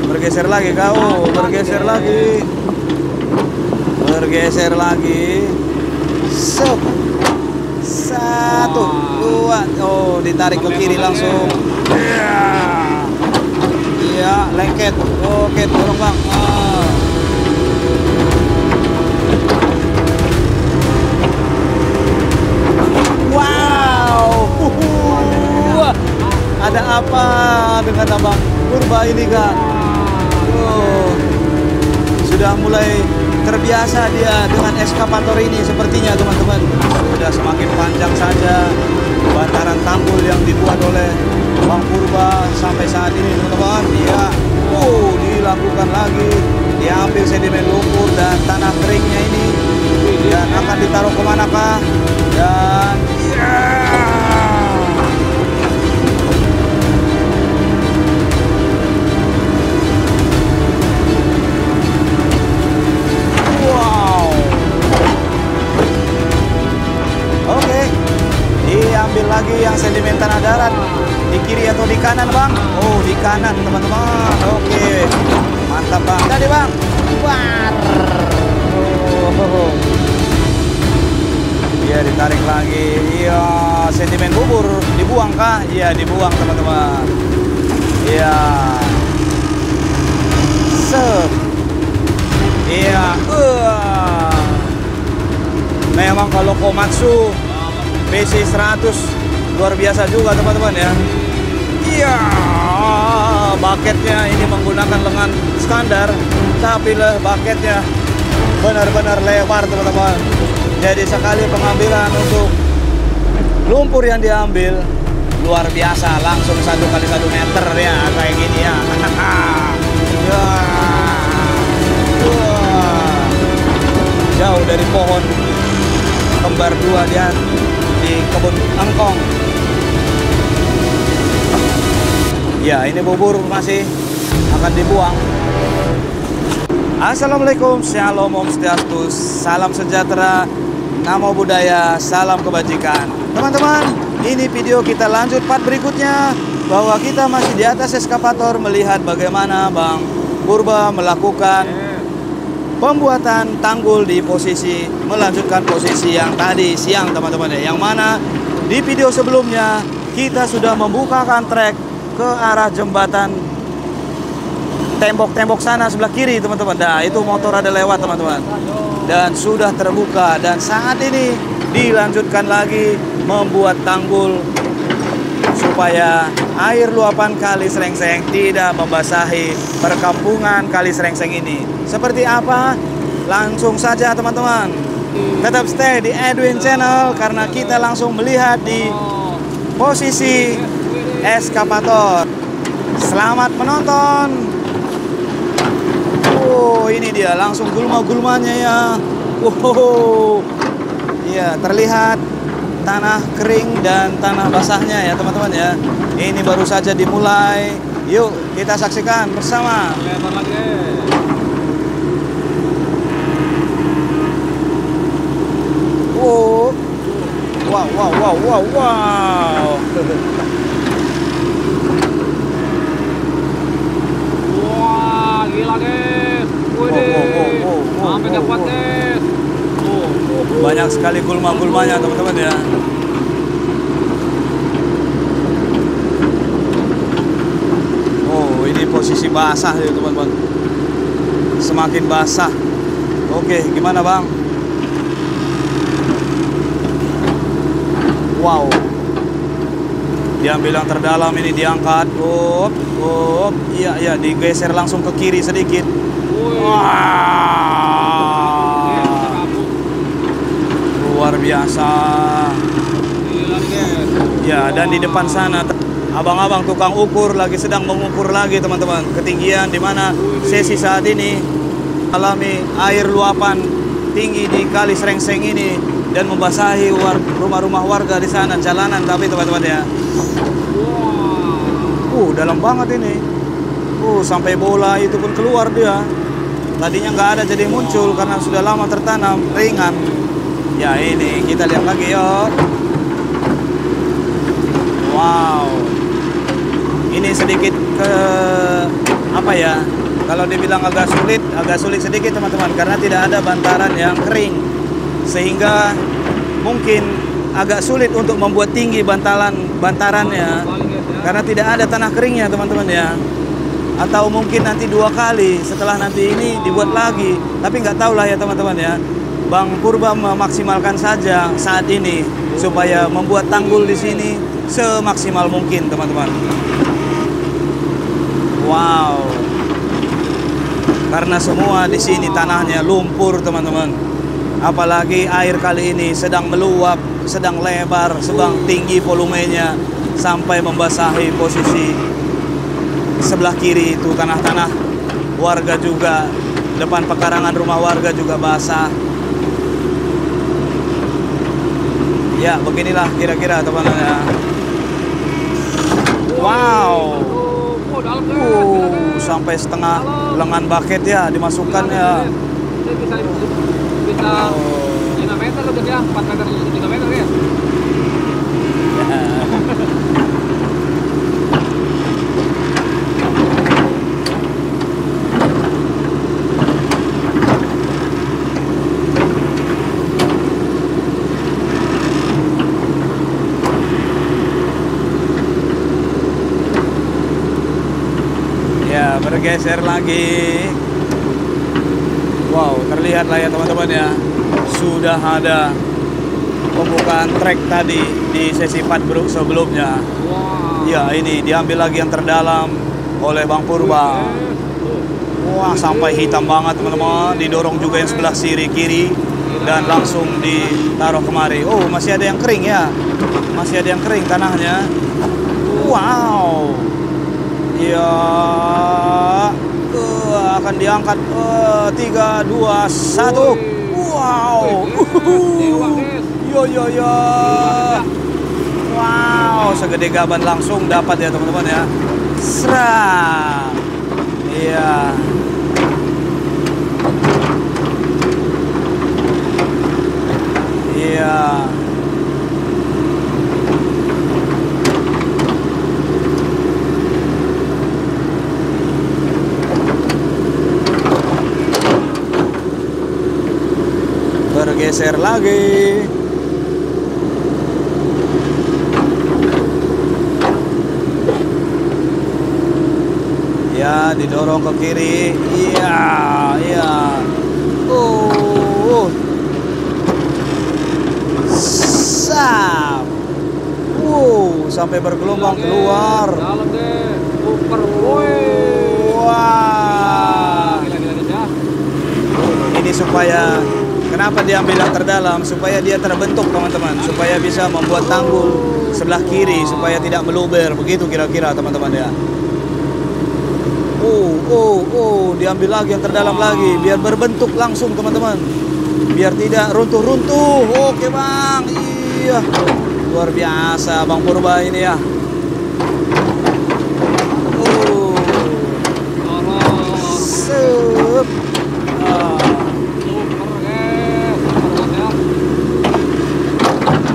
Bergeser lagi kau, bergeser lagi. Bergeser lagi. Sep. Satu, dua. Oh, ditarik ke kiri langsung. Iya, lengket. Oke, dorong bang. Wow. Ada apa dengan abang Purba ini kan? Sudah mulai terbiasa dia dengan eskavator ini sepertinya teman-teman. Sudah semakin panjang saja bantaran tanggul yang dibuat oleh Bang Purba sampai saat ini teman-teman. Dia dilakukan lagi, diambil sedimen lumpur dan tanah keringnya ini dan akan ditaruh kemanakah dan diambil lagi yang sedimen tanah darat. Di kiri atau di kanan bang? Oh, di kanan teman-teman. Oke, mantap bang. Tadi bang. War. Iya, ditarik lagi. Iya, sedimen bubur dibuang kah? Iya, dibuang teman-teman. Iya. Set. Iya. Memang kalau Komatsu BC100 luar biasa juga teman-teman ya. Iya, baketnya ini menggunakan lengan standar, tapi baketnya benar-benar lebar teman-teman. Jadi sekali pengambilan untuk lumpur yang diambil luar biasa, langsung 1 kali 1 meter ya, kayak gini ya. Jauh dari pohon kembar 2 dia di kebun angkong. Ya, ini bubur masih akan dibuang. Assalamualaikum, shalom, om swastiastu, salam sejahtera, namo buddhaya, salam kebajikan. Teman-teman, ini video kita lanjut part berikutnya, bahwa kita masih di atas eskavator melihat bagaimana Bang Purba melakukan pembuatan tanggul di posisi, melanjutkan posisi yang tadi siang teman-teman ya. Yang mana di video sebelumnya kita sudah membukakan trek ke arah jembatan tembok-tembok sana sebelah kiri teman-teman. Nah, itu motor ada lewat teman-teman. Dan sudah terbuka, dan saat ini dilanjutkan lagi membuat tanggul supaya air luapan Kali Srengseng tidak membasahi perkampungan Kali Srengseng ini. Seperti apa? Langsung saja teman-teman. Tetap stay di Edwin Channel karena kita langsung melihat di posisi eskavator. Selamat menonton. Ini dia langsung gulma-gulmanya ya. Iya, terlihat tanah kering dan tanah basahnya ya teman-teman ya. Ini baru saja dimulai. Yuk kita saksikan bersama. Wow. Wah, gila guys. Sampai dapat guys. Banyak sekali gulma-gulmanya teman-teman ya. Ini posisi basah ya teman-teman. Semakin basah. Oke, gimana bang? Wow. Diambil yang terdalam ini, diangkat. Iya, digeser langsung ke kiri sedikit. Wah. Luar biasa. Ya, dan di depan sana abang-abang tukang ukur lagi sedang mengukur lagi teman-teman ketinggian di mana sesi saat ini alami air luapan tinggi di Kali Srengseng ini dan membasahi rumah-rumah warga di sana, jalanan tapi teman-teman ya. Dalam banget ini. Sampai bola itu pun keluar dia. Tadinya nggak ada jadi muncul karena sudah lama tertanam, ringan. Ya ini kita lihat lagi yuk. Wow. Ini sedikit ke apa ya? Kalau dibilang agak sulit sedikit teman-teman, karena tidak ada bantaran yang kering, sehingga mungkin agak sulit untuk membuat tinggi bantarannya, karena tidak ada tanah keringnya teman-teman ya. Atau mungkin nanti 2 kali setelah nanti ini dibuat lagi, tapi nggak tahu lah ya teman-teman ya. Bang Purba memaksimalkan saja saat ini supaya membuat tanggul di sini semaksimal mungkin teman-teman. Wow. Karena semua di sini tanahnya lumpur teman-teman. Apalagi air kali ini sedang meluap, sedang lebar, sedang tinggi volumenya sampai membasahi posisi sebelah kiri itu tanah-tanah warga juga, depan pekarangan rumah warga juga basah. Ya, beginilah kira-kira teman-teman ya. Wow. Sampai setengah lengan bucket ya dimasukkan ya. Bisa 5 meter loh ya, 4 meter, 3 meter ya. Ya, bergeser lagi. Wow, terlihat lah ya teman-teman ya. Sudah ada pembukaan trek tadi di sesi 4 sebelumnya. Wow. Ya, ini diambil lagi yang terdalam oleh Bang Purba. Wah, sampai hitam banget teman-teman. Didorong juga yang sebelah kiri dan langsung ditaruh kemari. Oh, masih ada yang kering ya. Masih ada yang kering tanahnya. Wow. Ya, akan diangkat 3, 2, 1. Wow. Yo. Wow, segede gaban langsung dapat ya teman-teman ya. Serang. Iya. Iya. Bergeser lagi. Ya, didorong ke kiri. Iya. Sap. Sampai bergelombang keluar. Dalam deh. Super. Wah. Gila. Ini supaya kenapa diambil yang terdalam? Supaya dia terbentuk teman-teman, supaya bisa membuat tanggul sebelah kiri supaya tidak meluber. Begitu kira-kira teman-teman ya. Diambil lagi yang terdalam lagi biar berbentuk langsung teman-teman, biar tidak runtuh-runtuh. Oke Bang, iya, luar biasa Bang Purba ini ya. Sep.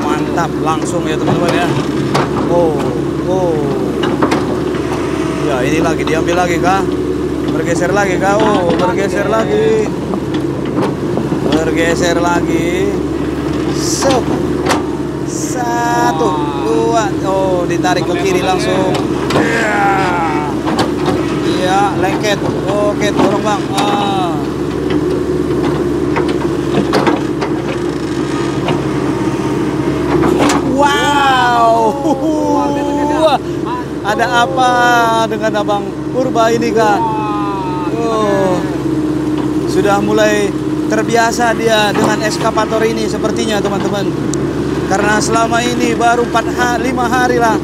Mantap langsung ya teman-teman ya. Ya, ini lagi diambil lagi kah? Bergeser lagi kah? Bergeser lagi. Bergeser lagi. Sep. 1, 2. Ditarik ke kiri langsung. Iya, lengket. Oke, dorong Bang. Wow. Ada apa dengan Abang Purba ini kah? Sudah mulai terbiasa dia dengan eskapator ini sepertinya teman-teman. Karena selama ini baru 5 hari lah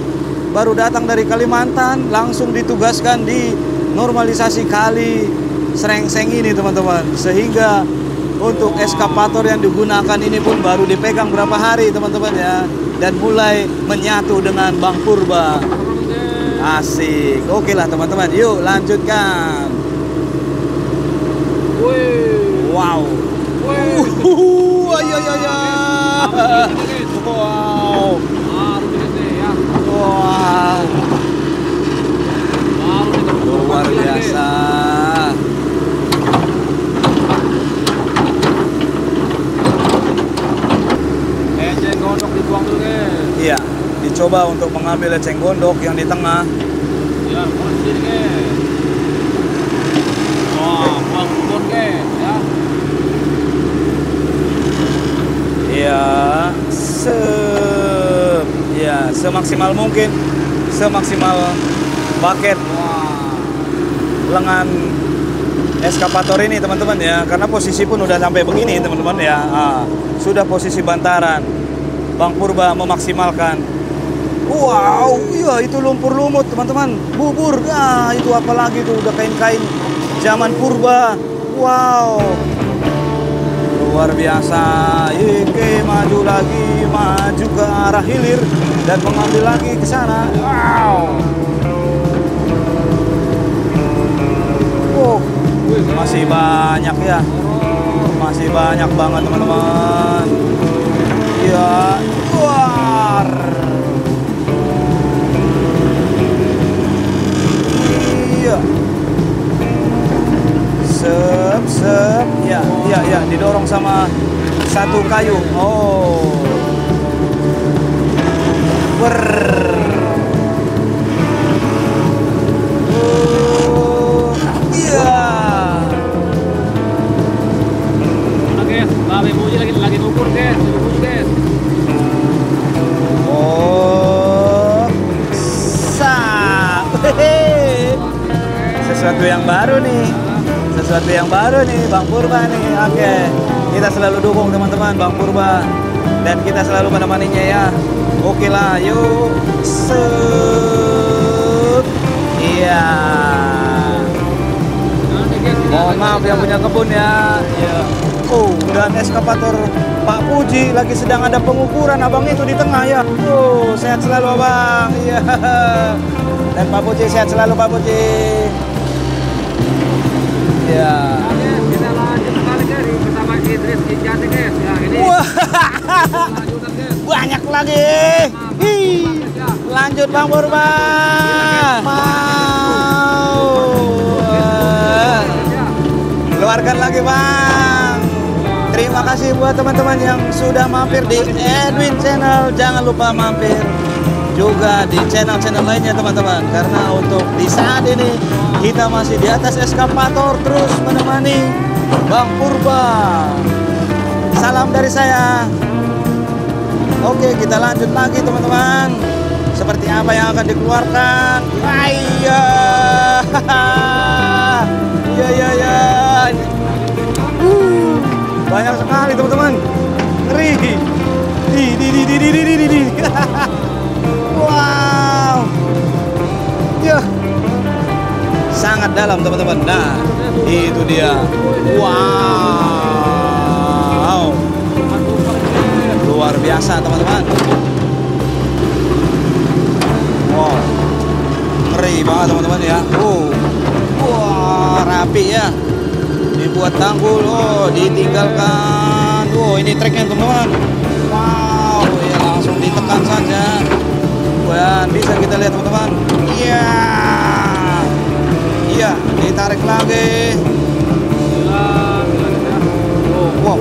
baru datang dari Kalimantan, langsung ditugaskan di normalisasi kali Srengseng ini teman-teman. Sehingga untuk eskapator yang digunakan ini pun baru dipegang berapa hari teman-teman ya. Dan mulai menyatu dengan Bang Purba. Asik. Oke lah teman-teman, yuk lanjutkan. Wow. Wow. Wah. Luar biasa. mencoba untuk mengambil eceng gondok yang di tengah. Ya, kurang sini guys. Wah, buang kubur guys, ya. Ya, semaksimal mungkin, semaksimal bucket lengan eskavator ini teman-teman ya, karena posisi pun udah sampai begini teman-teman ya. Sudah posisi bantaran. Bang Purba memaksimalkan. Wow, iya itu lumpur lumut teman-teman, bubur. Itu apalagi itu udah kain-kain zaman purba. Wow, luar biasa. Oke, maju lagi, maju ke arah hilir dan mengambil lagi ke sana. Wow. Masih banyak ya, masih banyak banget teman-teman. Ya, luar. Iya. Sep, ya, didorong sama satu kayu. Oh. Lagi ngukur guys, guys. Oh, sesuatu yang baru nih, Bang Purba nih. Oke, kita selalu dukung teman-teman Bang Purba dan kita selalu menemaninya ya. Oke lah, yuk. Iya. Mohon maaf yang punya kebun ya. Iya. Oh, dan eskavator Pak Puji lagi sedang ada pengukuran, abang itu di tengah ya. Oh, sehat selalu abang. Iya. Dan Pak Puji sehat selalu Pak Puji. Ya. Kita lanjut kali guys bersama Idris Ijati guys. Ya, ini. Wah. Banyak lagi. Lanjut Bang Purba. Mau. Keluarkan lagi Bang. Terima kasih buat teman-teman yang sudah mampir di Edwin Channel. Jangan lupa mampir juga di channel-channel lainnya teman-teman. Karena untuk di saat ini kita masih di atas eskavator terus menemani Bang Purba. Salam dari saya. Oke, kita lanjut lagi teman-teman. Seperti apa yang akan dikeluarkan? Iya. Ya. Banyak sekali teman-teman. Ngeri. Wow. Ya. Sangat dalam teman-teman. Nah, itu dia. Wow. Luar biasa teman-teman. Wow. Ngeri banget teman-teman ya. Wah, rapi ya. Dibuat tanggul, ditinggalkan. Ini treknya teman-teman. Wow, ya langsung ditekan saja. Dan bisa kita lihat teman-teman. Iya, ditarik lagi. Wow.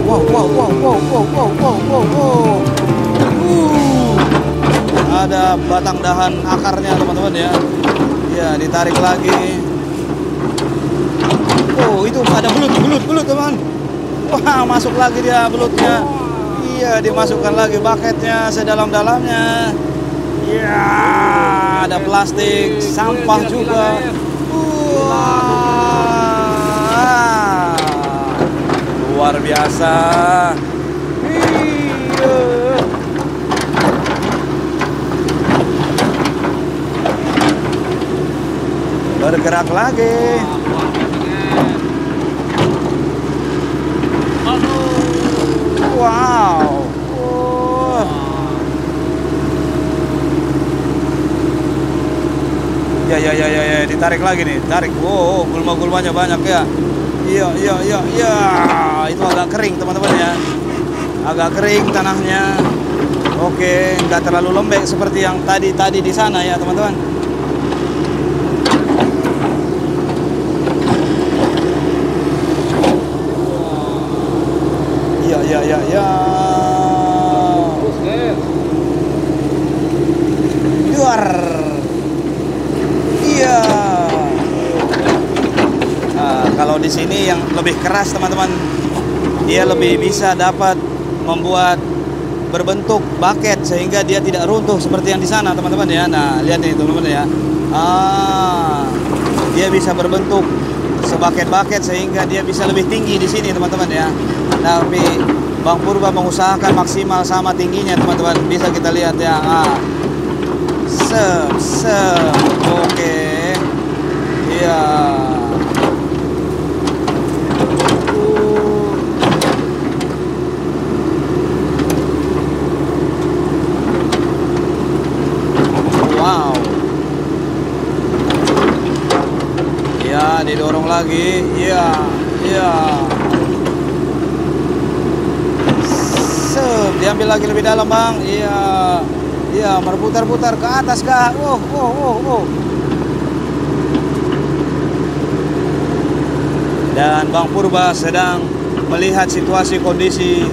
Ada batang dahan akarnya teman-teman ya. Iya, ditarik lagi. Oh, itu ada belut teman. Wah, masuk lagi dia belutnya. Iya, dimasukkan lagi bucketnya sedalam-dalamnya. Iya, ada plastik, sampah juga. Wah, luar biasa. Iya. Bergerak lagi. Wow. Ya, ditarik lagi nih, tarik. Wow, gulma-gulmanya banyak ya. Iya. Itu agak kering teman-teman ya. Agak kering tanahnya. Oke, nggak terlalu lembek seperti yang tadi di sana ya teman-teman. Ya. kalau di sini yang lebih keras teman-teman, dia lebih bisa dapat membuat berbentuk bucket sehingga dia tidak runtuh seperti yang di sana teman-teman ya. Nah lihat nih teman-teman ya, dia bisa berbentuk sebaket-baket sehingga dia bisa lebih tinggi di sini teman-teman ya. Tapi Bang Purba mengusahakan maksimal sama tingginya teman-teman, bisa kita lihat ya. Oke, iya. Wow. Ya, didorong lagi. Iya, iya. Diambil lagi lebih dalam, Bang. Iya. Iya, berputar-putar ke atas kah? Oh. Dan Bang Purba sedang melihat situasi kondisi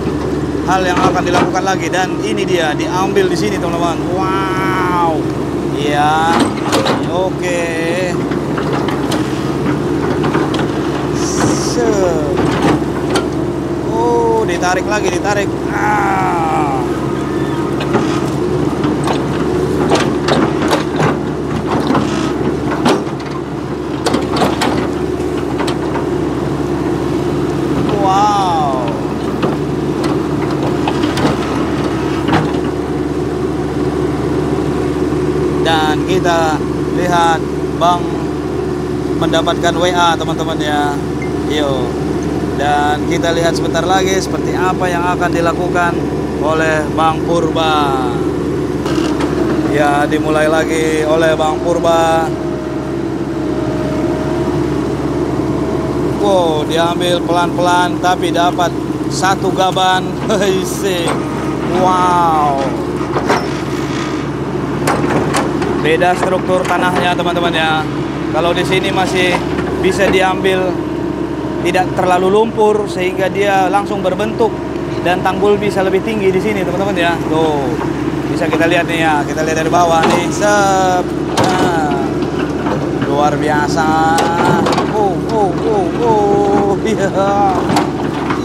hal yang akan dilakukan lagi, dan ini dia diambil di sini teman-teman. Wow. Iya. Oke. Oh, ditarik lagi, ditarik. Wow. Dan kita lihat Bang mendapatkan WA teman-teman ya. Yo. Dan kita lihat sebentar lagi seperti apa yang akan dilakukan oleh Bang Purba. Ya, dimulai lagi oleh Bang Purba. Wow, diambil pelan-pelan tapi dapat satu gaban. Wow. Beda struktur tanahnya teman-teman ya. Kalau di sini masih bisa diambil tidak terlalu lumpur sehingga dia langsung berbentuk, dan tanggul bisa lebih tinggi di sini teman-teman ya. Tuh, bisa kita lihat nih ya, kita lihat dari bawah nih. Luar biasa.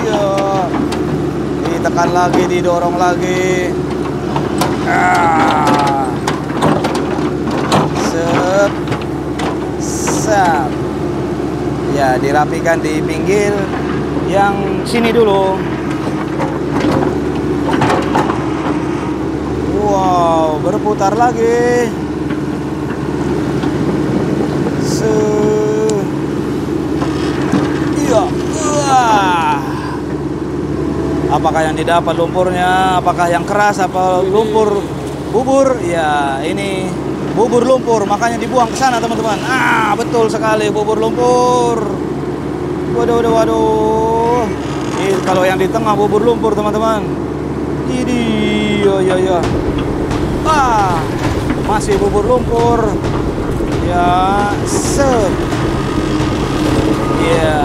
Iya. Ditekan lagi, didorong lagi. Ya, dirapikan di pinggir yang sini dulu. Wow, berputar lagi. Iya. Apakah yang didapat lumpurnya? Apakah yang keras? Apa lumpur bubur? Ya, ini bubur lumpur, makanya dibuang ke sana teman-teman. Betul sekali, bubur lumpur. Waduh. Ini kalau yang di tengah bubur lumpur teman-teman. Ini, ya. Masih bubur lumpur. Ya, ya.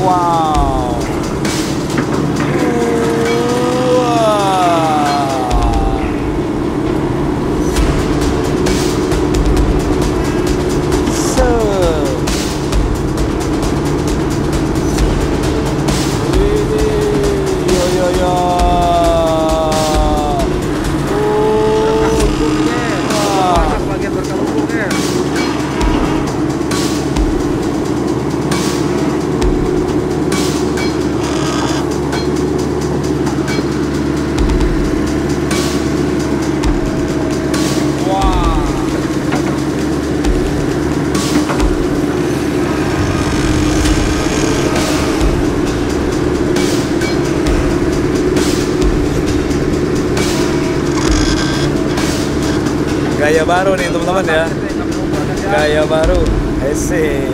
Wow. Gaya baru nih teman-teman ya. Gaya baru. Asik.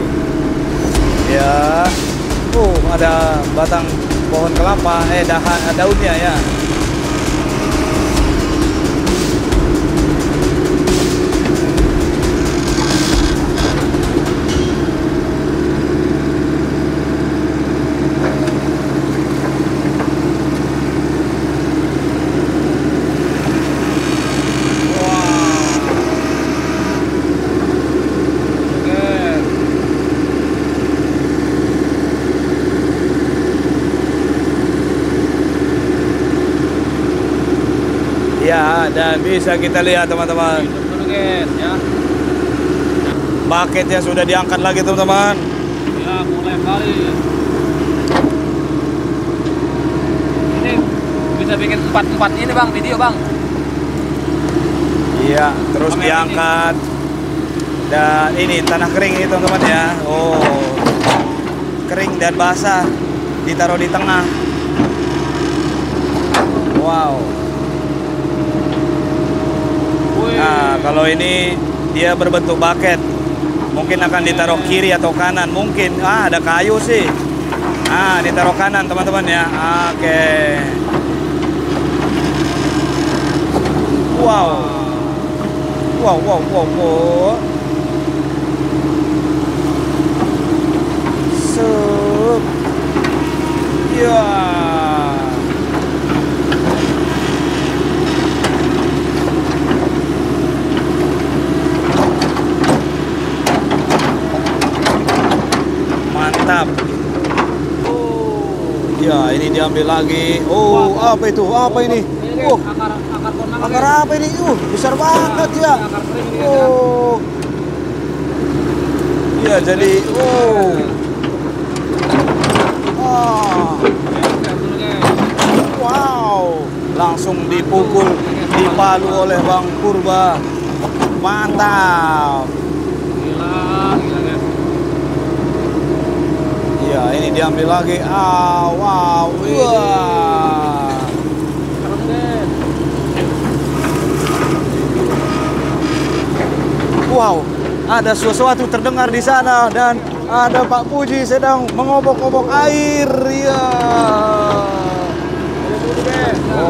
Ya. Ada batang pohon kelapa, daunnya ya. Ya, dan bisa kita lihat teman-teman, Dulu guys ya. bucketnya sudah diangkat lagi teman-teman. Ya, mulai kali. Ini bisa bikin 4 ini bang, video bang. Iya, terus Kamera diangkat. Dan ini tanah kering ini teman-teman ya. Oh, kering dan basah, ditaruh di tengah. Wow. Wih. Nah, kalau ini dia berbentuk bucket, mungkin akan ditaruh kiri atau kanan. Mungkin, ada kayu sih. Ditaruh kanan teman-teman ya. Oke. Wow. Wow, wow, wow, wow. Sup. Ya. Mantap. Ya, ini diambil lagi. Oh, apa itu? Apa ini? Akar pohon mangga, Akar guys. apa ini? Besar banget ya. Akar kering ini guys ya. Oh. Iya, jadi Dulu guys. wow. Langsung dipukul, dipalu oleh Bang Purba. Mantap. Gila guys. Iya, ini diambil lagi. Wow. Wah. Keren guys. Wow, ada sesuatu terdengar di sana dan ada Pak Puji sedang mengobok-obok air. Ya.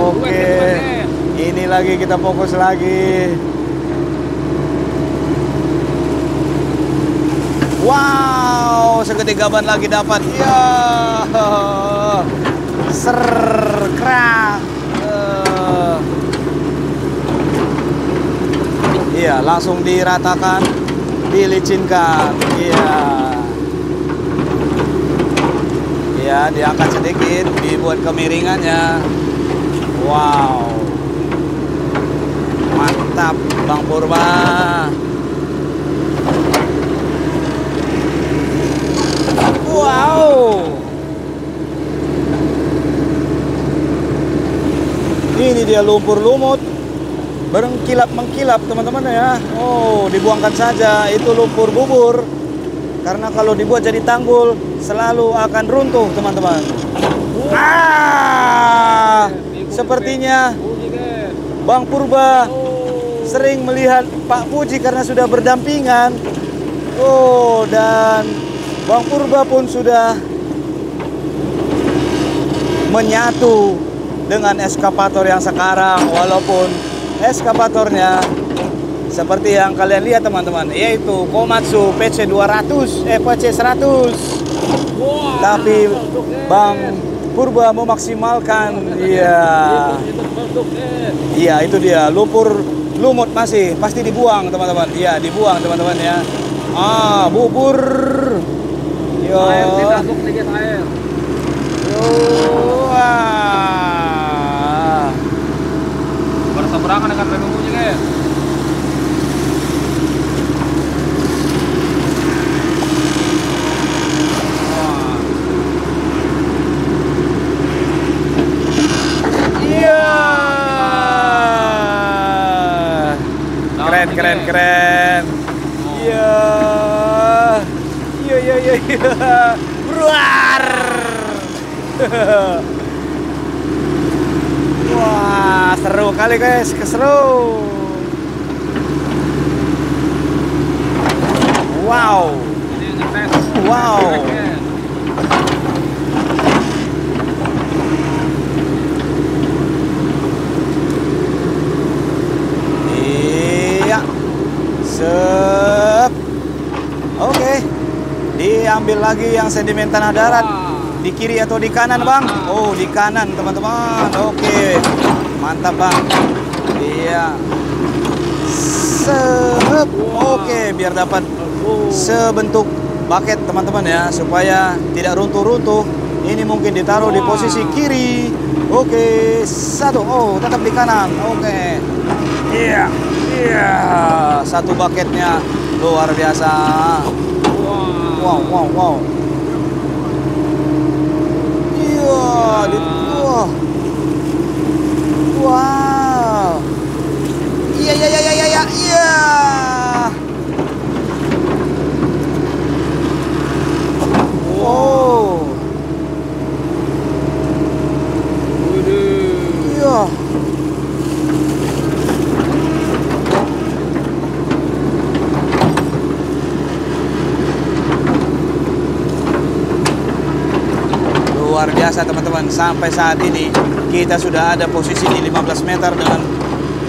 Oke. Ini lagi kita fokus lagi. Wow, segede gaban lagi dapat. Ya. Ser krak. Iya, langsung diratakan, dilicinkan. Iya. Iya, diangkat sedikit, dibuat kemiringannya. Wow. Mantap, Bang Purba. Wow. Ini dia lumpur lumut. Berkilap mengkilap teman-teman ya. Oh, dibuangkan saja, itu lumpur bubur. Karena kalau dibuat jadi tanggul selalu akan runtuh teman-teman. Sepertinya Bang Purba sering melihat Pak Puji karena sudah berdampingan. Oh, dan Bang Purba pun sudah menyatu dengan eskavator yang sekarang, walaupun eskavatornya seperti yang kalian lihat teman-teman, yaitu Komatsu PC100. Tapi Bang Purba memaksimalkan. Iya, itu dia lumpur lumut masih pasti dibuang teman-teman. Iya, dibuang teman-teman ya. Bubur. Yo. Air dimasuk sedikit air. Berseberangan dengan bumbunya guys. Iya. Keren. Iya. Bruar. Wah, seru kali guys, keseru. Wow. Ini ngetes. Wow. Iya. Sep. Oke. Diambil lagi yang sedimen tanah darat. Di kiri atau di kanan bang? Oh, di kanan teman-teman. Oke, mantap bang. Iya. Sep. Oke, biar dapat sebentuk bucket teman-teman ya, supaya tidak runtuh-runtuh. Ini mungkin ditaruh di posisi kiri. Oke, satu. Oh, tetap di kanan. Oke. Iya. Iya. Satu bucketnya luar biasa. Wow, wow, wow. Iya, wah. Wow. Iya, iya, iya, iya, iya, iya. Oh. Iya. Luar biasa teman-teman. Sampai saat ini kita sudah ada posisi di 15 meter dengan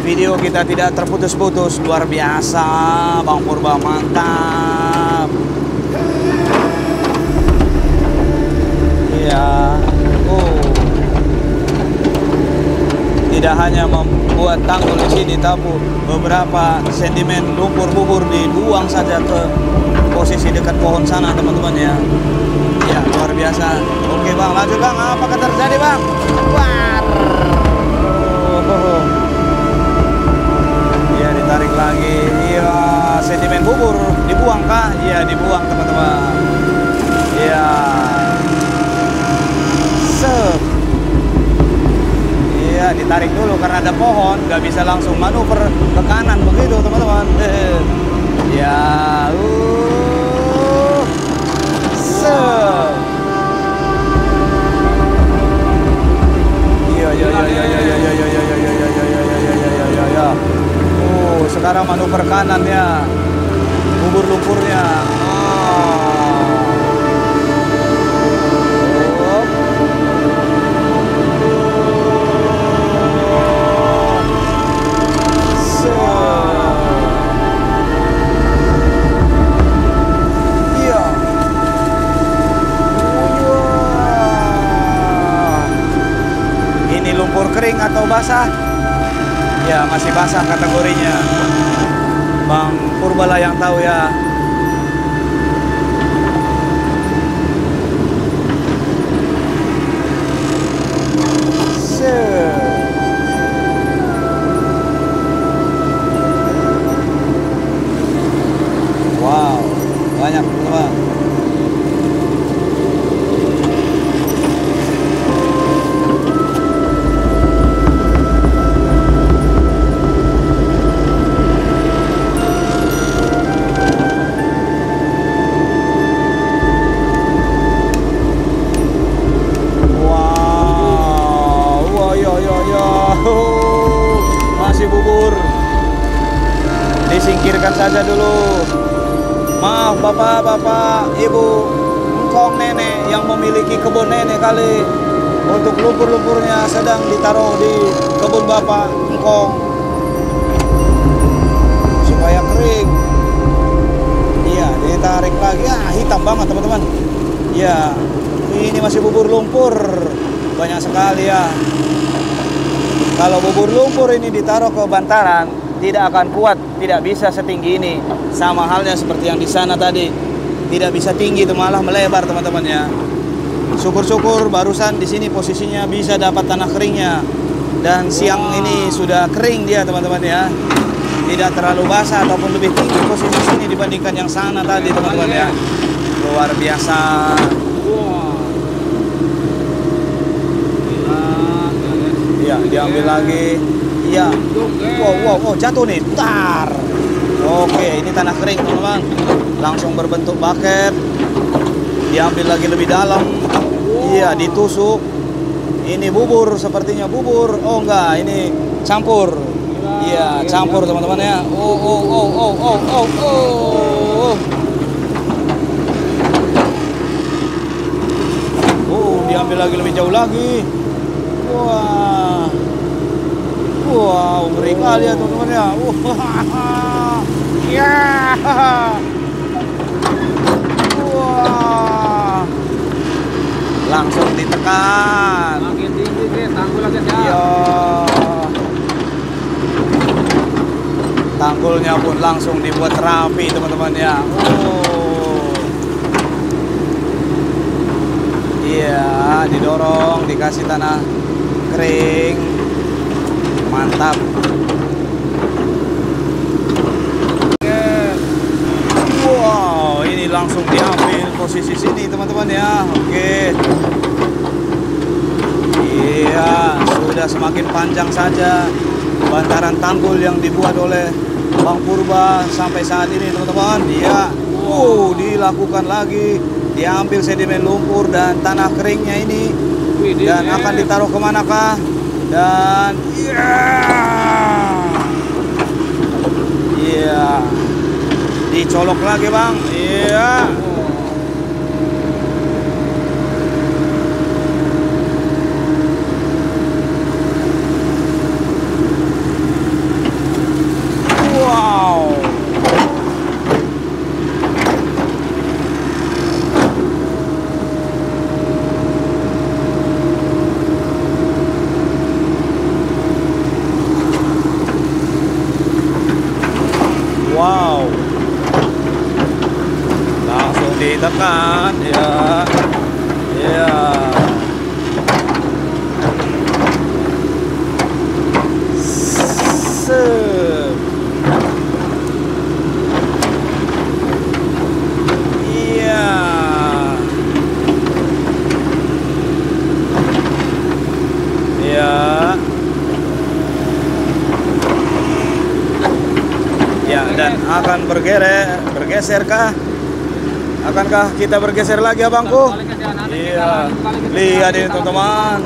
video kita tidak terputus-putus. Luar biasa Bang Purba, mantap. Iya. Oh. Tidak hanya membuat tanggul di sini, tapi beberapa sentimen lumpur bubur dibuang saja ke posisi dekat pohon sana teman-teman ya. Ya, luar biasa. Oke Bang, lanjut Bang. Apakah terjadi Bang? War. Iya, ditarik lagi. Iya, sentimen bubur dibuang kah? Iya, dibuang teman-teman. Iya. Sep. Iya, ditarik dulu karena ada pohon, nggak bisa langsung manuver ke kanan begitu teman-teman. Ya, iya, iya, iya, iya, iya, iya, iya, iya, iya, iya, iya, iya, iya, iya. Oh, sekarang manuver kanan ya, bubur lumpurnya. Lumpur kering atau basah? Ya, masih basah kategorinya. Bang Purbala yang tahu ya. Wow, banyak teman-teman. Disingkirkan saja dulu. Maaf bapak-bapak, ibu, engkong nenek yang memiliki kebun nenek kali. Untuk lumpur-lumpurnya sedang ditaruh di kebun bapak engkong supaya kering. Iya, ditarik lagi. Ah, hitam banget teman-teman. Ya, ini masih bubur lumpur. Banyak sekali ya. Kalau bubur lumpur ini ditaruh ke bantaran, tidak akan kuat, tidak bisa setinggi ini. Sama halnya seperti yang di sana tadi, tidak bisa tinggi, itu malah melebar teman-teman ya. Syukur-syukur barusan di sini posisinya bisa dapat tanah keringnya, dan siang ini sudah kering dia teman-teman ya. Tidak terlalu basah ataupun lebih tinggi posisi sini dibandingkan yang sana tadi teman-teman ya. Luar biasa. Ya, diambil lagi. Iya. Wow, jatuh nih. Tar. Oke, ini tanah kering, teman-teman. Langsung berbentuk bucket. Diambil lagi lebih dalam. Iya, ditusuk. Ini bubur, sepertinya bubur. Oh, enggak, ini campur. Iya, campur, teman-teman ya. Diambil lagi lebih jauh lagi. Wow, ngeri kali ya teman-teman ya. Ya. Wah. Langsung ditekan. Makin tinggi sih, tanggul lagi ya. Iya. Tanggulnya pun langsung dibuat rapi teman-teman ya. Iya, didorong, dikasih tanah kering. Mantap. Wow, ini langsung diambil posisi sini teman-teman ya. Oke. Iya, sudah semakin panjang saja bantaran tanggul yang dibuat oleh Bang Purba sampai saat ini teman-teman. Iya. Dilakukan lagi, diambil sedimen lumpur dan tanah keringnya ini, dan akan ditaruh kemanakah? Dan iya, dicolok lagi bang. Iya. Wow. Wow, langsung ditekan ya, ya. Sep. Iya. Ya. Ya, dan akan bergeser kah? Akankah kita bergeser lagi abangku? Iya. Lihat ini teman-teman.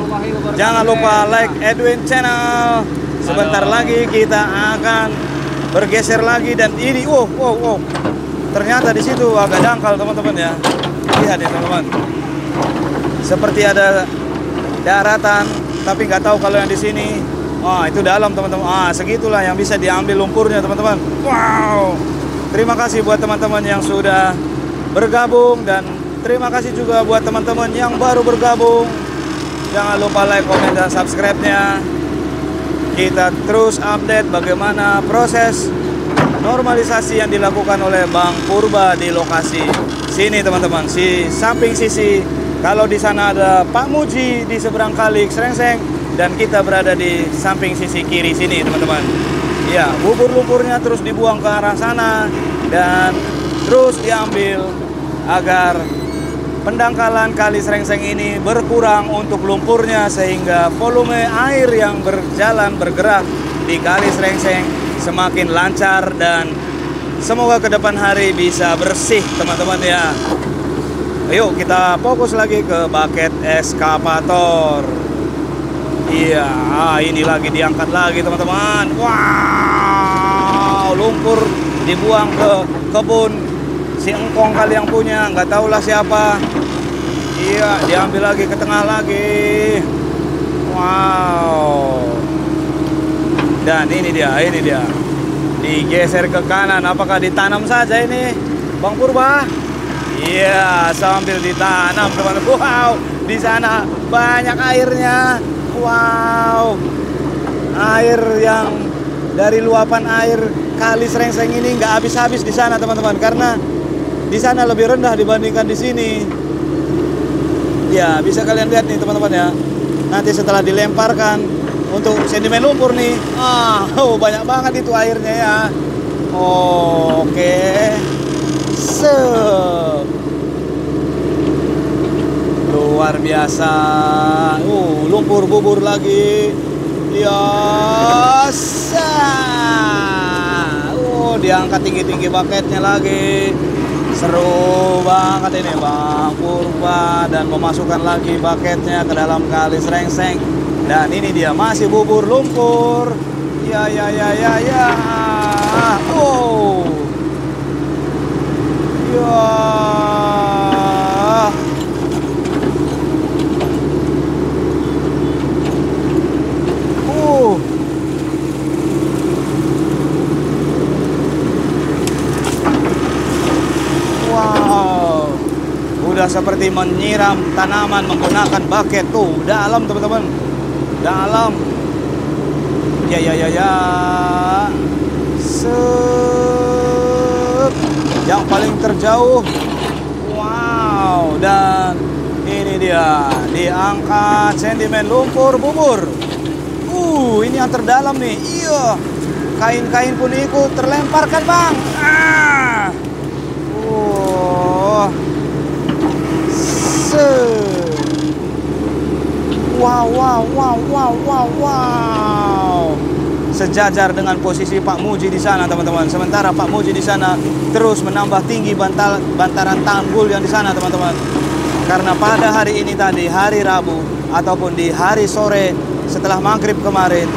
Jangan lupa like Edwin Channel. Sebentar lagi kita akan bergeser lagi, dan ini wow. Ternyata di situ agak dangkal teman-teman ya. Lihat ini teman-teman. Seperti ada daratan, tapi nggak tahu kalau yang di sini. Itu dalam teman-teman. Segitulah yang bisa diambil lumpurnya teman-teman. Wow. Terima kasih buat teman-teman yang sudah bergabung, dan terima kasih juga buat teman-teman yang baru bergabung. Jangan lupa like, komen, dan subscribe-nya. Kita terus update bagaimana proses normalisasi yang dilakukan oleh Bang Purba di lokasi sini teman-teman. Samping sisi, kalau di sana ada Pak Muji di seberang kali Srengseng, dan kita berada di samping sisi kiri sini teman-teman. Ya, bubur lumpurnya terus dibuang ke arah sana dan terus diambil agar pendangkalan kali Srengseng ini berkurang untuk lumpurnya, sehingga volume air yang bergerak di kali Srengseng semakin lancar, dan semoga ke depan hari bisa bersih teman-teman ya. Ayo kita fokus lagi ke baket eskavator. Iya, ini lagi diangkat lagi teman-teman. Wow, lumpur dibuang ke kebun si engkong kali yang punya, nggak tahulah siapa. Iya, diambil lagi ke tengah lagi. Wow. Dan ini dia. Digeser ke kanan. Apakah ditanam saja ini, Bang Purba? Iya, sambil ditanam teman-teman. Wow, di sana banyak airnya. Wow, air yang dari luapan air kali Srengseng ini nggak habis-habis di sana teman-teman, karena di sana lebih rendah dibandingkan di sini. Ya, bisa kalian lihat nih teman-teman ya. Nanti setelah dilemparkan untuk sedimen lumpur nih, banyak banget itu airnya ya. Oke, luar biasa. Lumpur bubur lagi. Biasa. Diangkat tinggi-tinggi baketnya lagi. Seru banget ini Bang Purba, dan memasukkan lagi baketnya ke dalam kali Srengseng. Dan ini dia masih bubur lumpur. Ya. Wow. Ya. Wow, udah seperti menyiram tanaman menggunakan bucket tuh, dalam teman-teman, dalam. Ya. Yang paling terjauh. Wow, dan Ini dia, diangkat sentimen lumpur bubur. Ini yang terdalam nih. Iya. Kain-kain pun ikut terlemparkan, Bang. Wow. Sejajar dengan posisi Pak Muji di sana, teman-teman. Sementara Pak Muji di sana terus menambah tinggi bantaran tanggul yang di sana, teman-teman. Karena pada hari ini tadi, hari Rabu, ataupun di hari sore setelah maghrib kemarin,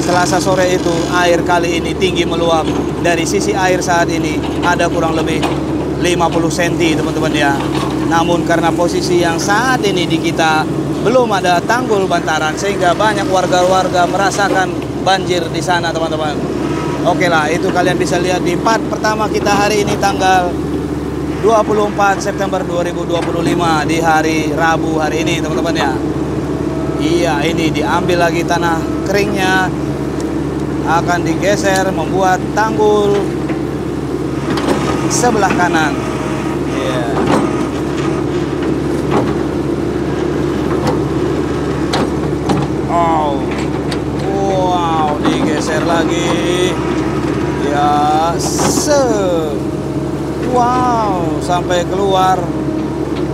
Selasa sore itu, air kali ini tinggi meluap. Dari sisi air saat ini ada kurang lebih 50 cm, teman-teman ya. Namun karena posisi yang saat ini di kita belum ada tanggul bantaran, sehingga banyak warga-warga merasakan banjir di sana, teman-teman. Oke lah, itu kalian bisa lihat di part pertama kita hari ini, tanggal 24 September 2025, di hari Rabu hari ini, teman-teman ya. Iya, ini diambil lagi tanah keringnya, akan digeser membuat tanggul sebelah kanan. Iya. Wow, digeser lagi. Ya, wow, sampai keluar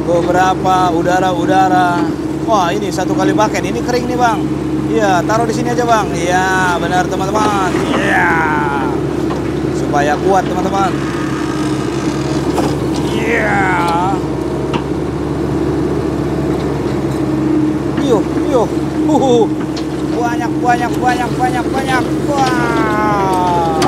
beberapa udara-udara. Wah, ini satu kali pakai. Ini kering nih, Bang. Iya, taruh di sini aja, Bang. Iya, benar, teman-teman. Iya. Supaya kuat, teman-teman. Iya. Yuk. Banyak. Wah.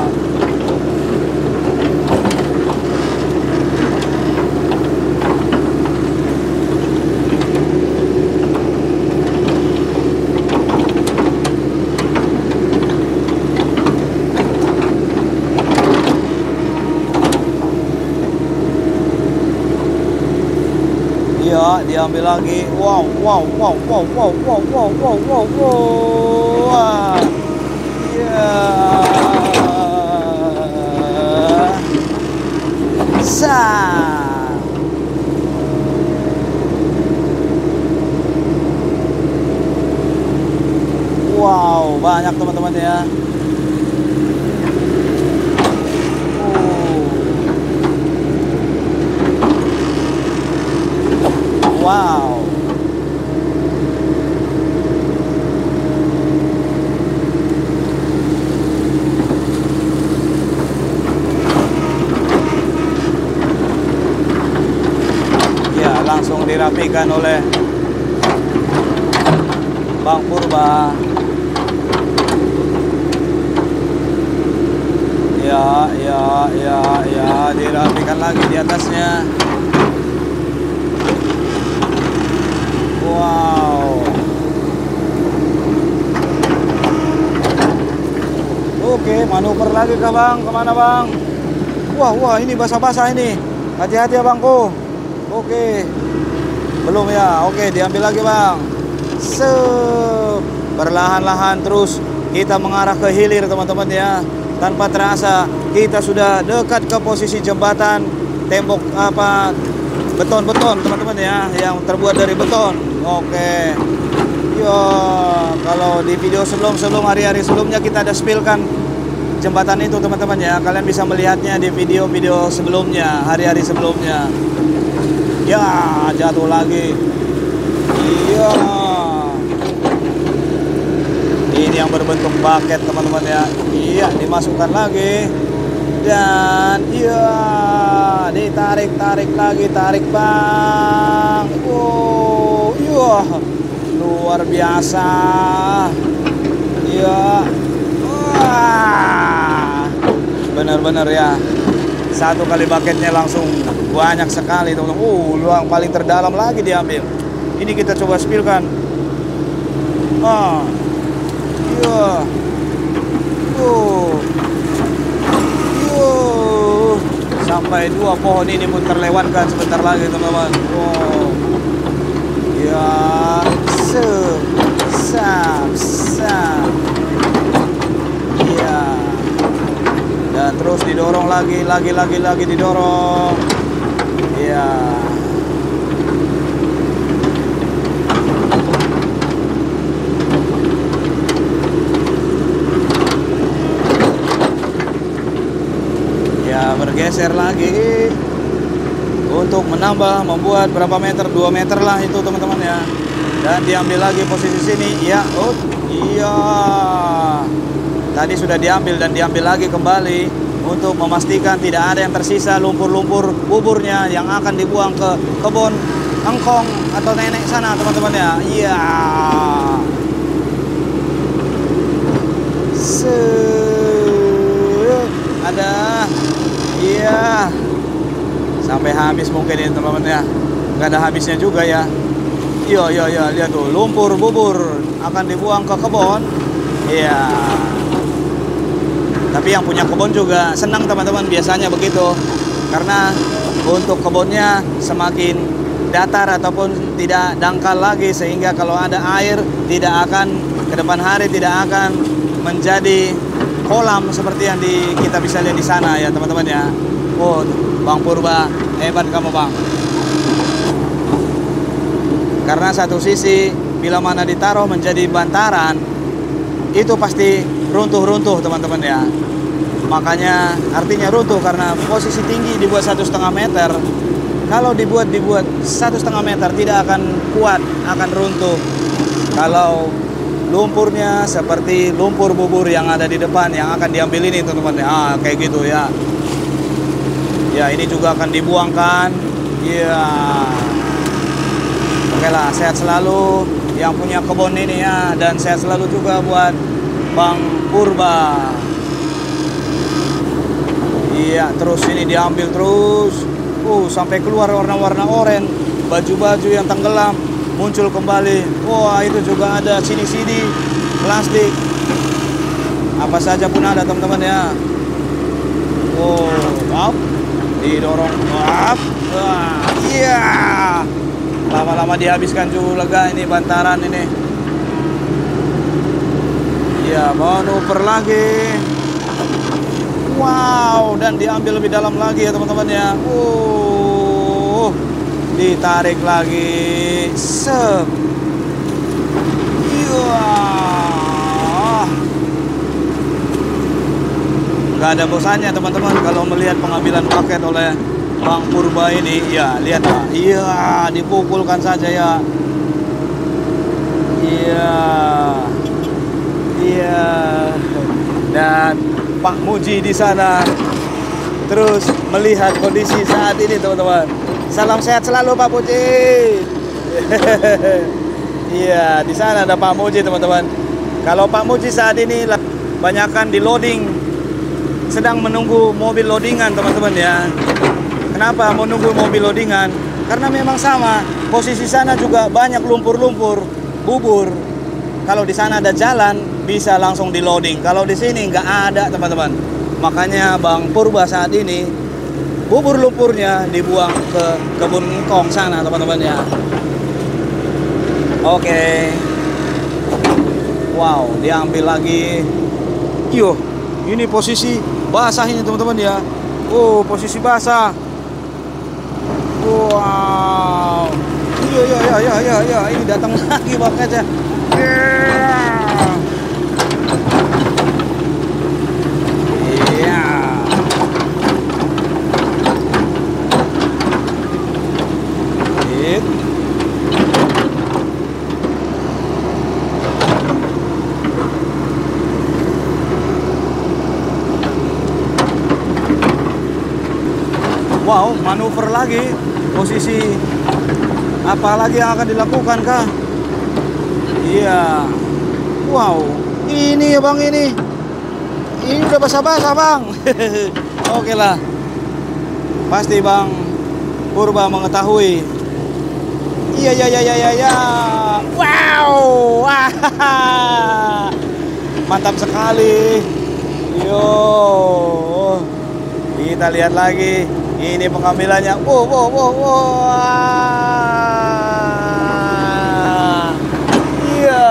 Iya, diambil lagi. Wow. Iya. Wow, banyak teman-teman ya. Wow. Ya, langsung dirapikan oleh Bang Purba. Ya, dirapikan lagi di atasnya. Wow. Oke, manuver lagi kah, Bang? Kemana, Bang? Wah, ini basah-basah ini. Hati-hati ya, Bangku. Oke. Belum ya? Oke, diambil lagi, Bang. Perlahan-lahan terus kita mengarah ke hilir, teman-teman ya. Tanpa terasa kita sudah dekat ke posisi jembatan tembok beton, teman-teman ya, yang terbuat dari beton. Oke. Yo, kalau di video sebelum hari-hari sebelumnya kita ada spillkan jembatan itu, teman-teman ya. Kalian bisa melihatnya di video-video sebelumnya, hari-hari sebelumnya. Ya, jatuh lagi. Iya. Ini yang berbentuk bucket, teman-teman ya. Iya, dimasukkan lagi. Dan iya, ditarik lagi, tarik, Bang. Wow, iya, luar biasa. Iya, wah, bener-bener ya. Satu kali bucketnya langsung banyak sekali, teman-teman. Luang paling terdalam lagi diambil. Ini kita coba spillkan. Iya. Sampai 2 pohon ini pun terlewatkan sebentar lagi, teman-teman. Wow. Ya, iya. Dan terus didorong lagi didorong. Iya. bergeser lagi untuk menambah, membuat berapa meter, 2 meter lah itu teman-teman ya. Dan diambil lagi posisi sini, ya. Oh iya, tadi sudah diambil dan diambil lagi kembali untuk memastikan tidak ada yang tersisa lumpur-lumpur buburnya yang akan dibuang ke kebun engkong atau nenek sana teman-teman ya. Iya. Ada. Iya. Sampai habis mungkin ini teman-teman ya. Nggak ada habisnya juga ya. Iya, lihat tuh, lumpur bubur akan dibuang ke kebun. Iya. Tapi yang punya kebun juga senang teman-teman, biasanya begitu. Karena untuk kebunnya semakin datar ataupun tidak dangkal lagi, sehingga kalau ada air tidak akan ke depan hari tidak akan menjadi kolam seperti yang kita bisa lihat di sana ya teman-teman ya. Oh, Bang Purba, hebat kamu Bang. Karena satu sisi bila mana ditaruh menjadi bantaran, itu pasti runtuh-runtuh teman-teman ya. Makanya artinya runtuh karena posisi tinggi dibuat 1,5 meter. Kalau dibuat 1,5 meter tidak akan kuat, akan runtuh. Kalau lumpurnya seperti lumpur bubur yang ada di depan yang akan diambil ini teman-teman. Kayak gitu ya. Ya, ini juga akan dibuangkan. Iya. Oke lah, sehat selalu yang punya kebun ini ya, dan sehat selalu juga buat Bang Purba. Iya, terus ini diambil terus. Sampai keluar warna-warna oranye, baju-baju yang tenggelam muncul kembali. Wah, itu juga ada sini-sini plastik. Apa saja pun ada teman-teman ya. Up, didorong up. Iya. Lama-lama dihabiskan juga ini bantaran ini. Ya, manuver lagi. Wow, dan diambil lebih dalam lagi ya teman-teman ya. Ditarik lagi. Sep. Iya. Gak ada bosannya teman-teman kalau melihat pengambilan paket oleh Bang Purba ini. Ya, lihat Pak. Iya, dipukulkan saja ya. Iya. Dan Pak Muji di sana terus melihat kondisi saat ini teman-teman. Salam sehat selalu Pak Muji. Iya, di sana ada Pak Muji teman-teman. Kalau Pak Muji saat ini banyakkan di loading, sedang menunggu mobil loadingan teman-teman ya. Kenapa menunggu mobil loadingan? Karena memang sama, posisi sana juga banyak lumpur-lumpur bubur. Kalau di sana ada jalan, bisa langsung di loading. Kalau di sini nggak ada teman-teman. Makanya Bang Purba saat ini bubur lumpurnya dibuang ke kebun engkong sana teman-teman ya. Oke. Wow, diambil lagi. Ini posisi basah ini teman-teman ya. Posisi basah. Wow. Iya. Ini datang lagi makanya. Iya. Wow, manuver lagi. Posisi apa lagi yang akan dilakukan kah? Iya. Wow, ini ya Bang ini. Ini udah basah-basah Bang. Oke lah. Pasti Bang Purba mengetahui. Iya. Wow. Mantap sekali. Kita lihat lagi. Ini pengambilannya. Iya.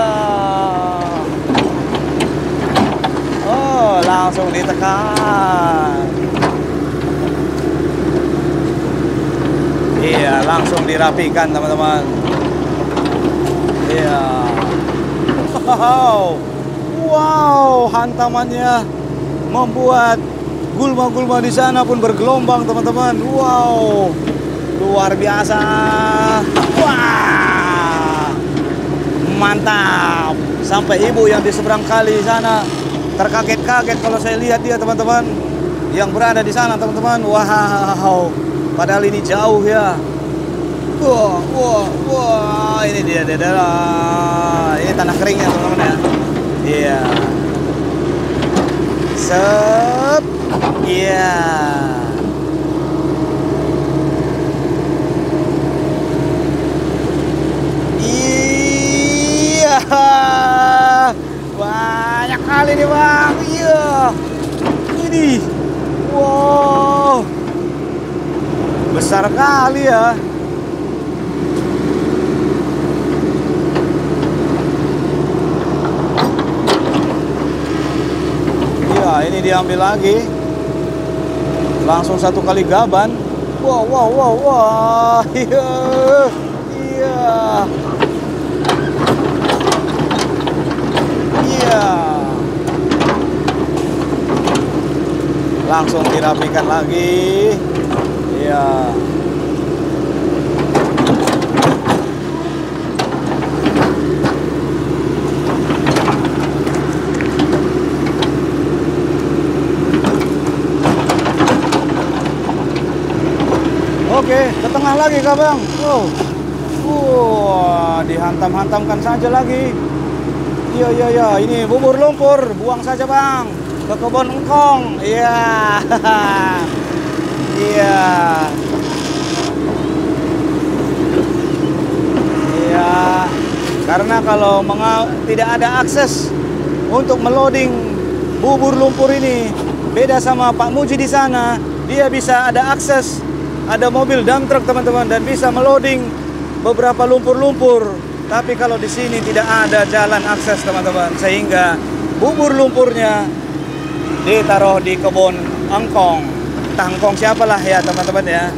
Langsung ditekan. Iya, langsung dirapikan teman-teman. Iya. Wow, hantamannya membuat Gulma-gulma di sana pun bergelombang, teman-teman. Wow, luar biasa. Wah, mantap. Sampai ibu yang di seberang kali sana terkaget-kaget kalau saya lihat dia, teman-teman, yang berada di sana, teman-teman. Wow, padahal ini jauh ya. Wah, ini dia. Ini tanah keringnya, teman-teman ya. Iya. Sep. Iya. Iya. Banyak kali nih, Bang. Iya. Ini. Wow. Besar kali ya. Ini diambil lagi, langsung satu kali gaban. Wah, iya, langsung dirapikan lagi, iya. Oke, ke tengah lagi Kak Bang. Dihantam-hantamkan saja lagi. Iya, ini bubur lumpur, buang saja Bang. Ke kebun engkong. Iya. Iya. Iya. Karena kalau tidak ada akses untuk meloading bubur lumpur ini, beda sama Pak Muji di sana, dia bisa ada akses. Ada mobil dump truck, teman-teman, dan bisa meloading beberapa lumpur-lumpur. Tapi kalau di sini tidak ada jalan akses, teman-teman, sehingga bubur lumpurnya ditaruh di kebun engkong. Tangkong siapalah ya, teman-teman ya.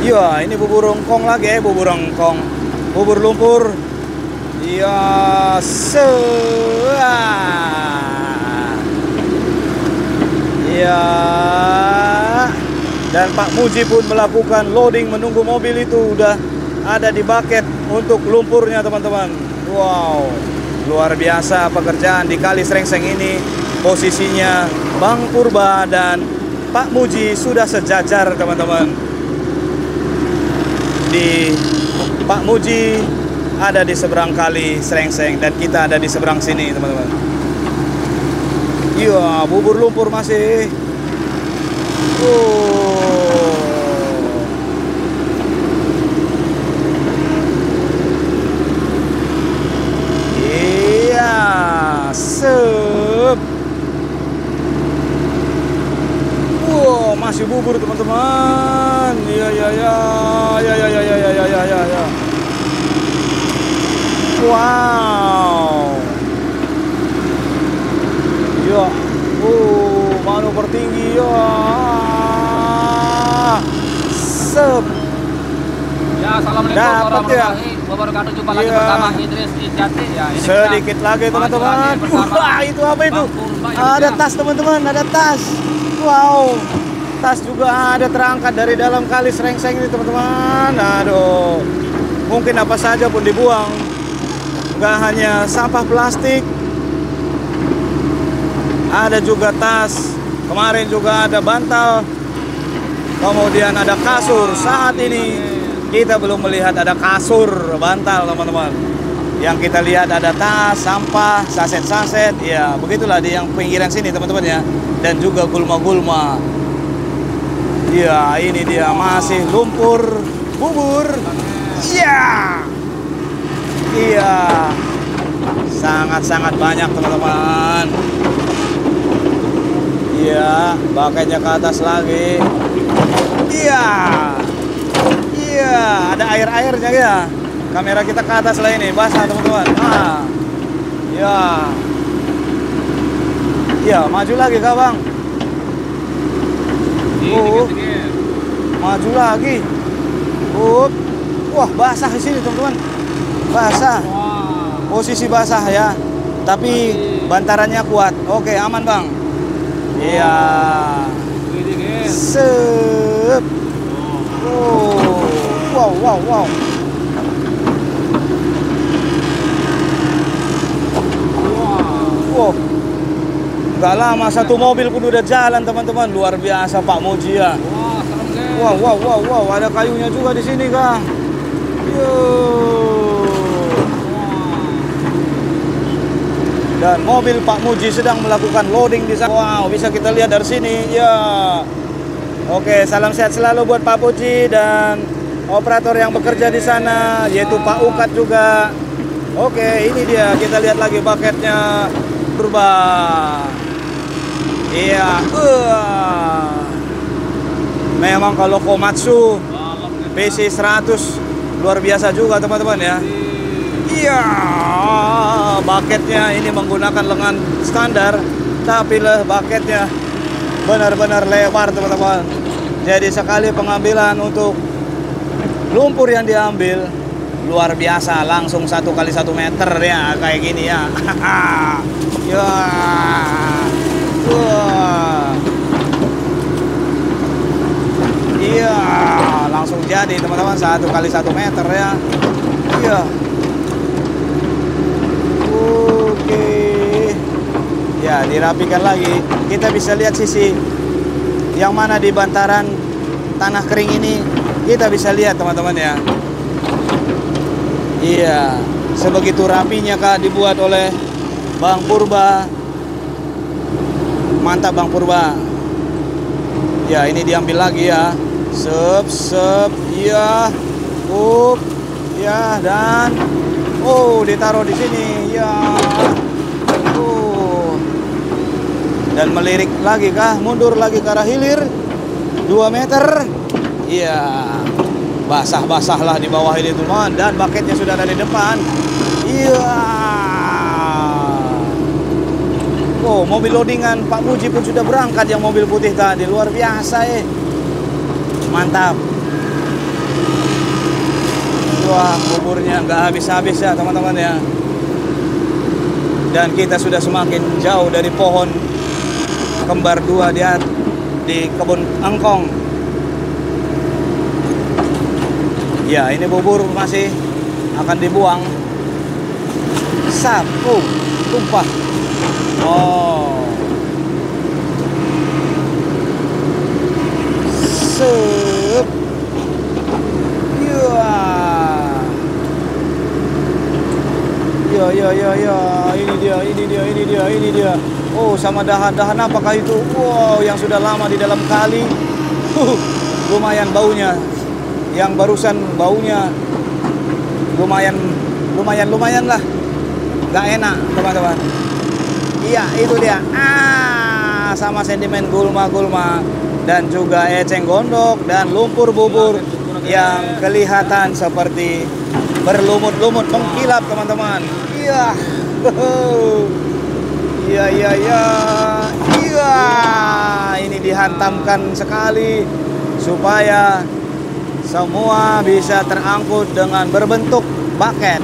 Iya, ini bubur engkong lagi, bubur engkong, bubur lumpur. Iya, iya. Dan Pak Muji pun melakukan loading, menunggu mobil itu udah ada di bucket untuk lumpurnya, teman-teman. Wow, luar biasa pekerjaan di Kali Srengseng ini. Posisinya Bang Purba dan Pak Muji sudah sejajar, teman-teman. Di Pak Muji ada di seberang Kali Srengseng dan kita ada di seberang sini, teman-teman. Iya, bubur lumpur masih. Iya, sep. Masih bubur, teman-teman. Iya. Wow. Ya, manuver tinggi ya. Sep. Ya, assalamualaikum warahmatullahi wabarakatuh. Jumpa lagi bersama Idris Ijati ya. Ini sedikit lagi, teman-teman. Wah, itu apa itu? Ada tas, teman-teman, ada tas. Wow. Tas juga ada terangkat dari dalam Kali Srengseng ini, teman-teman. Aduh. Mungkin apa saja pun dibuang. Nggak hanya sampah plastik, ada juga tas. Kemarin juga ada bantal. Kemudian ada kasur. Saat ini kita belum melihat ada kasur, bantal, teman-teman. Yang kita lihat ada tas, sampah, saset-saset. Ya, begitulah di yang pinggiran sini, teman-teman ya. Dan juga gulma-gulma. Ya, ini dia masih lumpur bubur. Iya. Iya. Sangat-sangat banyak, teman-teman. Iya, bakainya ke atas lagi. Iya. Iya, ada air-airnya ya. Kamera kita ke atas lah ini, basah, teman-teman. Ya. Iya, maju lagi, Kak Bang. Maju lagi. Wah, basah di sini, teman-teman. Basah. Posisi basah ya. tapi bantarannya kuat. Oke, aman bang. Iya. Ini guys. Sep. Oh. Wow, wow, wow. Wow. Gak lama satu mobil pun udah jalan teman-teman. Luar biasa Pak Muji ya. Wah, serem guys. Wow, wow, wow, wow. Ada kayunya juga di sini Kang. Yo. Dan mobil Pak Muji sedang melakukan loading di sana. Wow, bisa kita lihat dari sini. Ya. Oke, salam sehat selalu buat Pak Muji dan operator yang bekerja di sana, yaitu Pak Ukat juga. Oke, ini dia. Kita lihat lagi baketnya Purba. Iya. Memang kalau Komatsu PC 100 luar biasa juga teman-teman ya. Iya, baketnya ini menggunakan lengan standar, tapi baketnya benar-benar lebar teman-teman. Jadi sekali pengambilan untuk lumpur yang diambil luar biasa, langsung 1 kali 1 meter ya kayak gini ya. Ya, iya, langsung jadi teman-teman 1 kali 1 meter ya. Iya. Oke. Ya, dirapikan lagi. Kita bisa lihat sisi yang mana di bantaran tanah kering ini. Kita bisa lihat teman-teman ya. Iya, sebegitu rapinya Kak dibuat oleh Bang Purba. Mantap Bang Purba. Ya, ini diambil lagi ya. Sep, sep, iya. Ya, dan ditaruh di sini. Ya. Dan melirik lagi kah? Mundur lagi ke arah hilir 2 meter. Iya. Basah-basah lah di bawah ini teman. Dan baketnya sudah ada di depan. Iya. Oh, mobil loadingan Pak Muji pun sudah berangkat yang mobil putih tadi. Luar biasa Mantap. Wah, buburnya nggak habis-habis ya teman-teman ya. Dan kita sudah semakin jauh dari pohon kembar 2 di kebun angkong. Ya, ini bubur masih akan dibuang. Sapu, tumpah. Oh. Sep. Ya. Ini dia. Oh, sama dahan-dahan apakah itu? Wow, yang sudah lama di dalam kali. Lumayan baunya. Yang barusan baunya lumayan lah. Gak enak, teman-teman. Iya, itu dia. Sama sedimen gulma-gulma dan juga eceng gondok dan lumpur bubur yang kelihatan seperti berlumut-lumut mengkilap, teman-teman. Iya. Iya. Ini dihantamkan sekali supaya semua bisa terangkut dengan berbentuk baket.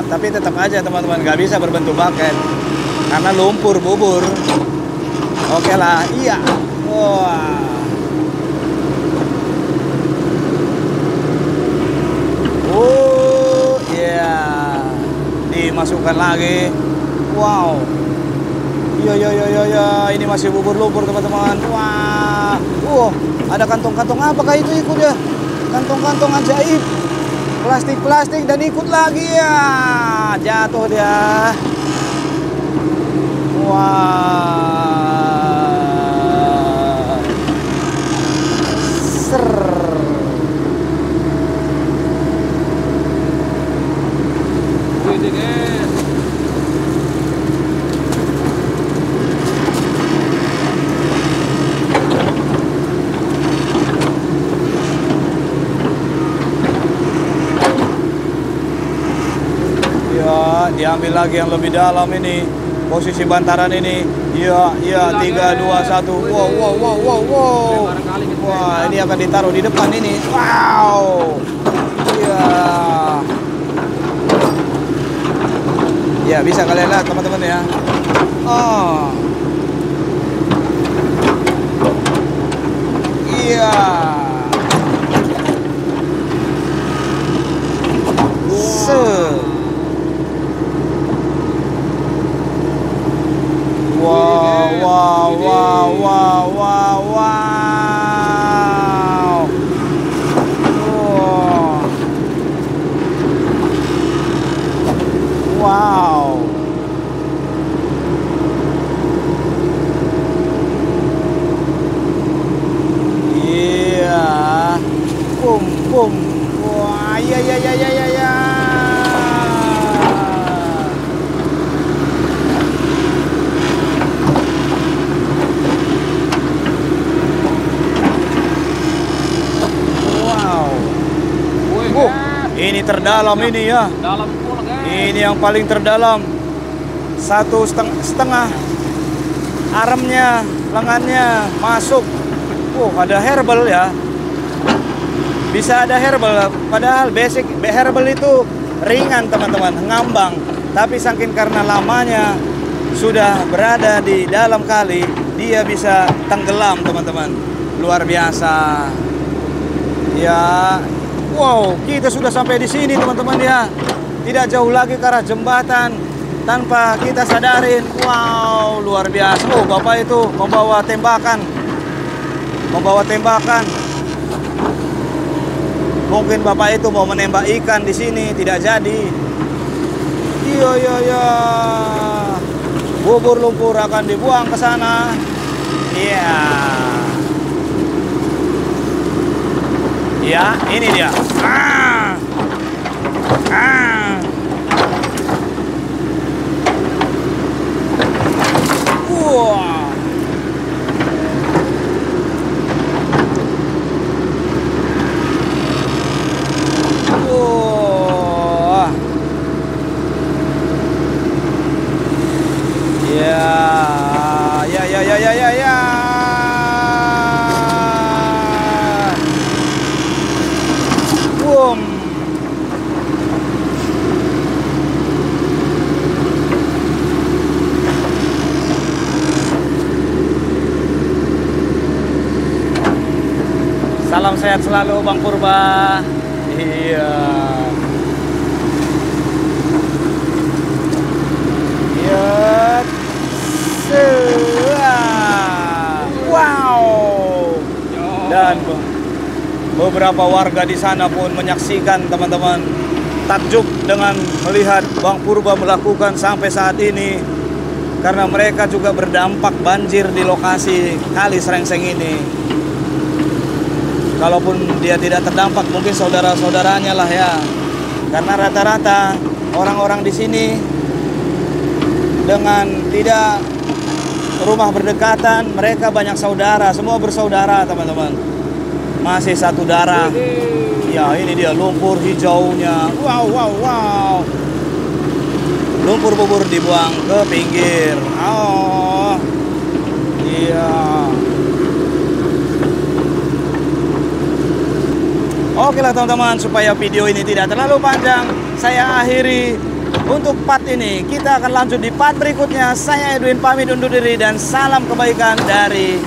Tapi tetap aja teman-teman nggak bisa berbentuk baket karena lumpur bubur. Oke lah, iya. Wah. Oh, iya. Dimasukkan lagi. Wow. Iya. Ini masih bubur lumpur teman-teman. Wah. Ada kantong-kantong apakah itu ikut ya? Kantong-kantong ajaib. Plastik-plastik dan ikut lagi ya. Jatuh dia. Wah. Ser. Ini guys. Diambil lagi yang lebih dalam ini. Posisi bantaran ini. Iya, 3, 2, 1. Wow. Wah, ini akan ditaruh di depan ini. Wow. Iya. Ya, bisa kalian lihat teman-teman ya. Oh. Iya. Wow, wow, wow, wow, wow, wow. Wow. Iya. Boom, boom. Wah, iya, iya, iya, iya, iya. Ini terdalam ini ya. Dalam full, guys. Ini yang paling terdalam. 1,5 armnya, lengannya masuk. Ada herbal ya. Bisa ada herbal. Padahal basic herbal itu ringan teman-teman, ngambang. Tapi saking karena lamanya sudah berada di dalam kali, dia bisa tenggelam teman-teman. Luar biasa. Ya. Wow, kita sudah sampai di sini teman-teman ya. Tidak jauh lagi ke arah jembatan tanpa kita sadarin. Wow, luar biasa. Oh, Bapak itu membawa tembakan. Membawa tembakan. Mungkin Bapak itu mau menembak ikan di sini, tidak jadi. Iya, iya, iya. Bubur lumpur akan dibuang ke sana. Iya. Ya, ini dia. Wah. Wah. Ya, ya, ya, ya, ya, ya, ya. Salam sehat selalu Bang Purba. Iya. Iya. Wow. Dan beberapa warga di sana pun menyaksikan teman-teman, takjub dengan melihat Bang Purba melakukan sampai saat ini, karena mereka juga berdampak banjir di lokasi Kali Serengseng ini. Kalaupun dia tidak terdampak, mungkin saudara-saudaranya lah ya. Karena rata-rata orang-orang di sini dengan tidak rumah berdekatan, mereka banyak saudara, semua bersaudara teman-teman. Masih satu darah. Ya, ini dia lumpur hijaunya. Wow, wow, wow. Lumpur bubur dibuang ke pinggir. Oh, iya. Oke lah teman-teman, supaya video ini tidak terlalu panjang, saya akhiri untuk part ini. Kita akan lanjut di part berikutnya. Saya Edwin pamit undur diri dan salam kebaikan dari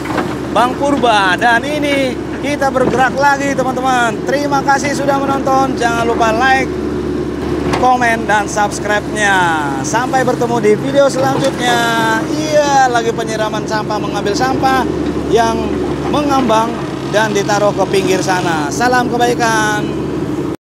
Bang Purba. Dan ini kita bergerak lagi teman-teman. Terima kasih sudah menonton. Jangan lupa like, komen, dan subscribe-nya. Sampai bertemu di video selanjutnya. Iya, lagi penyiraman sampah, mengambil sampah yang mengambang dan ditaruh ke pinggir sana. Salam kebaikan.